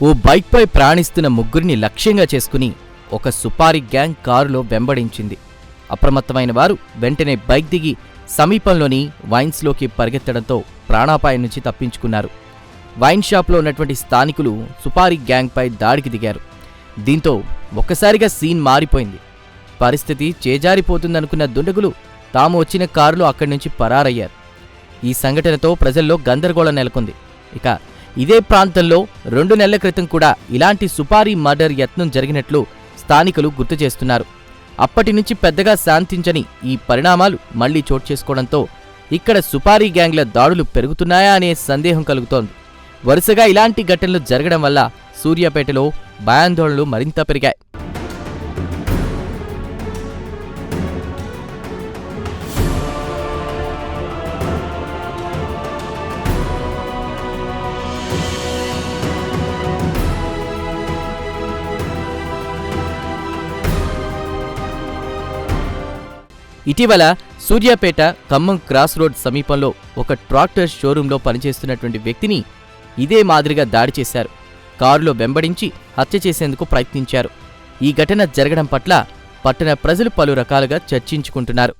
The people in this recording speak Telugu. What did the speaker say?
ఓ బైక్పై ప్రయాణిస్తున్న ముగ్గురిని లక్ష్యంగా చేసుకుని ఒక సుపారీ గ్యాంగ్ కారులో వెంబడించింది. అప్రమత్తమైన వారు వెంటనే బైక్ దిగి సమీపంలోని వైన్స్లోకి పరిగెత్తడంతో ప్రాణాపాయం నుంచి తప్పించుకున్నారు. వైన్ షాప్లో ఉన్నటువంటి స్థానికులు సుపారీ గ్యాంగ్పై దాడికి దిగారు. దీంతో ఒక్కసారిగా సీన్ మారిపోయింది. పరిస్థితి చేజారిపోతుందనుకున్న దుండగులు తాము వచ్చిన కారులో అక్కడి నుంచి పరారయ్యారు. ఈ సంఘటనతో ప్రజల్లో గందరగోళం నెలకొంది. ఇక ఇదే ప్రాంతంలో 2 నెలల క్రితం కూడా ఇలాంటి సుపారీ మర్డర్ యత్నం జరిగినట్లు స్థానికులు గుర్తు చేస్తున్నారు. అప్పటి నుంచి పెద్దగా శాంతించని ఈ పరిణామాలు మళ్లీ చోటు చేసుకోవడంతో ఇక్కడ సుపారీ గ్యాంగ్ల దాడులు పెరుగుతున్నాయా అనే సందేహం కలుగుతోంది. వరుసగా ఇలాంటి ఘటనలు జరగడం వల్ల సూర్యాపేటలో భయాందోళనలు మరింత పెరిగాయి. ఇటీవల సూర్యాపేట ఖమ్మం క్రాస్ రోడ్ సమీపంలో ఒక ట్రాక్టర్ షోరూంలో పనిచేస్తున్నటువంటి వ్యక్తిని ఇదే మాదిరిగా దాడి చేశారు. కారులో వెంబడించి హత్య చేసేందుకు ప్రయత్నించారు. ఈ ఘటన జరగడం పట్ల పట్టణ ప్రజలు పలు రకాలుగా చర్చించుకుంటున్నారు.